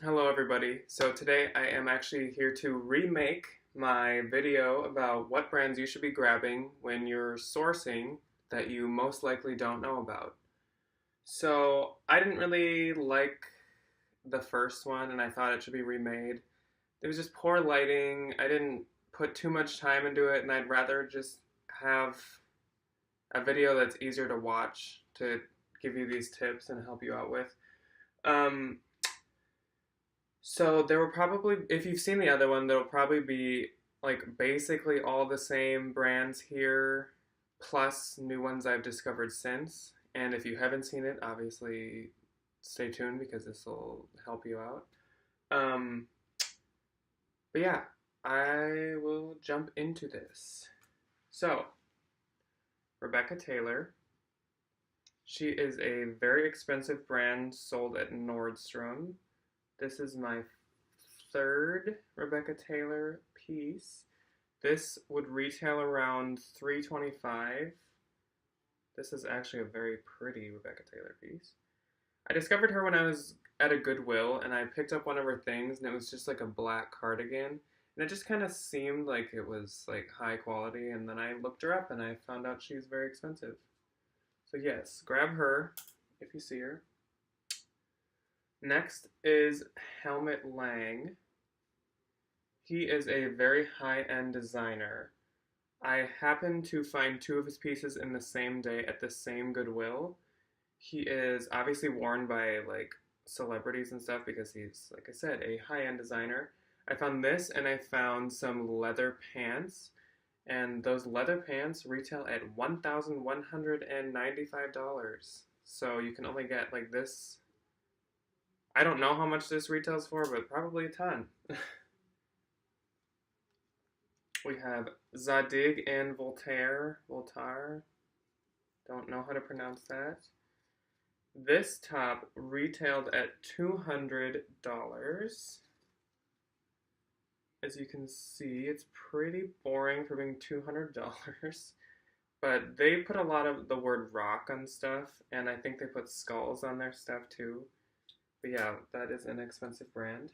Hello everybody. So today I am actually here to remake my video about what brands you should be grabbing when you're sourcing that you most likely don't know about. So I didn't really like the first one and I thought it should be remade. There was just poor lighting. I didn't put too much time into it and I'd rather just have a video that's easier to watch to give you these tips and help you out with. Um, So there will probably, if you've seen the other one, there'll probably be like basically all the same brands here, plus new ones I've discovered since. And if you haven't seen it, obviously stay tuned because this will help you out. Um, but yeah, I will jump into this. So, Rebecca Taylor, she is a very expensive brand sold at Nordstrom. This is my third Rebecca Taylor piece. This would retail around $325. This is actually a very pretty Rebecca Taylor piece. I discovered her when I was at a Goodwill and I picked up one of her things and it was just like a black cardigan and it just kind of seemed like it was like high quality and then I looked her up and I found out she's very expensive. So yes, grab her if you see her. Next is Helmut Lang. He is a very high-end designer. I happened to find two of his pieces in the same day at the same Goodwill. He is obviously worn by like celebrities and stuff because he's, like I said, a high-end designer. I found this and I found some leather pants, and those leather pants retail at $1,195. So you can only get like this. I don't know how much this retails for, but probably a ton. We have Zadig and Voltaire. Don't know how to pronounce that. This top retailed at $200. As you can see, it's pretty boring for being $200. But they put a lot of the word rock on stuff, and I think they put skulls on their stuff too. But yeah, that is an expensive brand.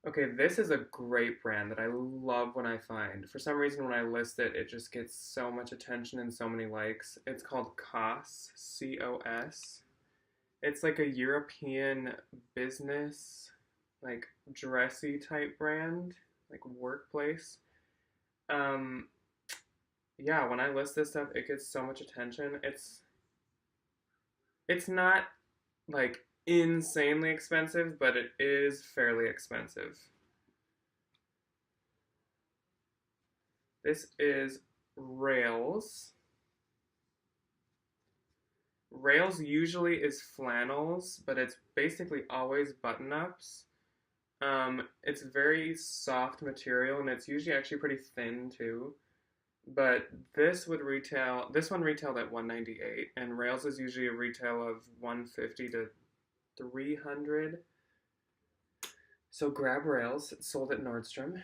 Okay, this is a great brand that I love when I find. For some reason, when I list it, it just gets so much attention and so many likes. It's called COS, C-O-S. It's like a European business, like dressy type brand, like workplace. Um, yeah, when I list this stuff, it gets so much attention. It's not like insanely expensive, but it is fairly expensive. This is Rails. Rails usually is flannels, but it's basically always button-ups. It's very soft material, and it's usually actually pretty thin too. But this one retailed at 198, and Rails is usually a retail of 150 to 300. So grab Rails. It's sold at Nordstrom.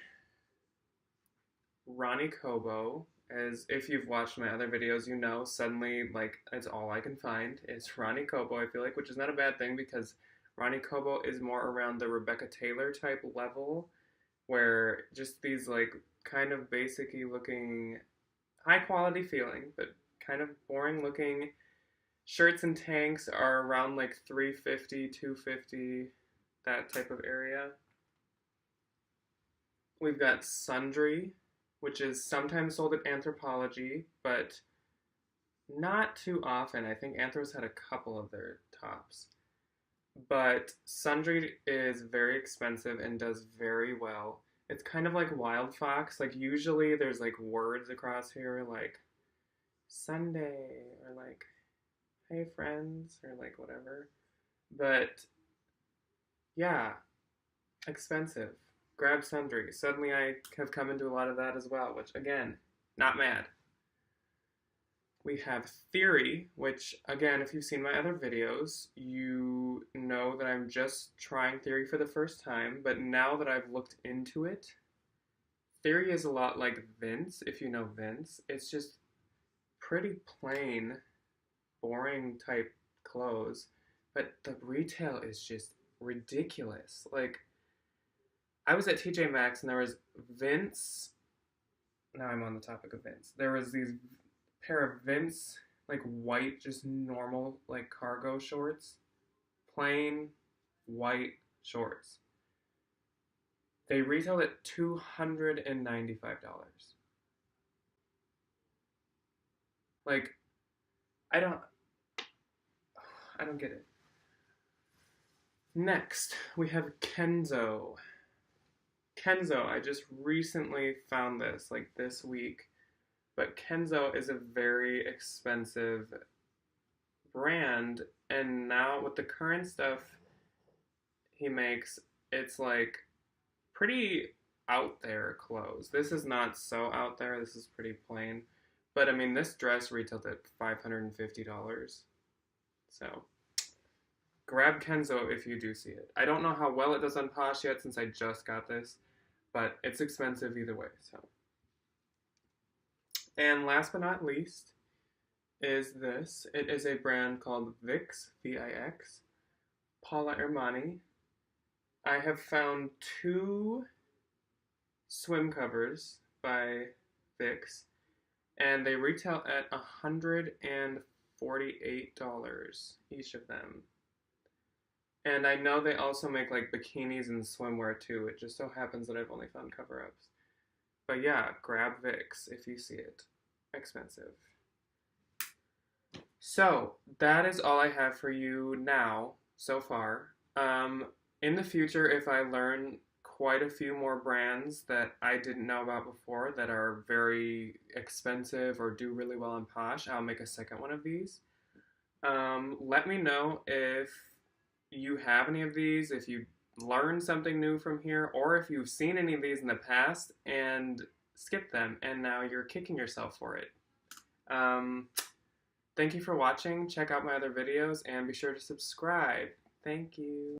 Ronnie Kobo, as if you've watched my other videos, you know suddenly like it's all I can find is Ronnie Kobo, I feel like, which is not a bad thing because Ronnie Kobo is more around the Rebecca Taylor type level where just these like kind of basicy looking high quality feeling but kind of boring looking shirts and tanks are around like 350, 250, that type of area. We've got Sundry, which is sometimes sold at Anthropologie, but not too often. I think Anthros had a couple of their tops. But Sundry is very expensive and does very well. It's kind of like Wild Fox. Like usually there's like words across here like Sunday or like hey friends or like whatever. But yeah, expensive. Grab Sundry. Suddenly I have come into a lot of that as well, which again, not mad. We have Theory, which again, if you've seen my other videos, you know that I'm just trying Theory for the first time, but now that I've looked into it, Theory is a lot like Vince, if you know Vince. It's just pretty plain, boring type clothes, but the retail is just ridiculous. Like, I was at TJ Maxx and there was Vince. Now I'm on the topic of Vince. There was these pair of Vince, like white, just normal, like cargo shorts. Plain white shorts. They retailed at $295. Like, I don't get it. Next, we have Kenzo. Kenzo, I just recently found this, like this week. But Kenzo is a very expensive brand, and now with the current stuff he makes, it's like pretty out there clothes. This is not so out there, this is pretty plain. But I mean, this dress retailed at $550. So grab Kenzo if you do see it. I don't know how well it does on Posh yet since I just got this, but it's expensive either way. So, and last but not least is this. It is a brand called Vix, V-I-X, Paula Armani. I have found 2 swim covers by Vix, and they retail at $148 each of them. And I know they also make like bikinis and swimwear too. It just so happens that I've only found cover-ups. But yeah, grab Vix if you see it. Expensive. So that is all I have for you now, so far. In the future, if I learn quite a few more brands that I didn't know about before that are very expensive or do really well in Posh, I'll make a second one of these. Let me know if you have any of these, if you learned something new from here, or if you've seen any of these in the past and skipped them and now you're kicking yourself for it. Thank you for watching. Check out my other videos and be sure to subscribe. Thank you.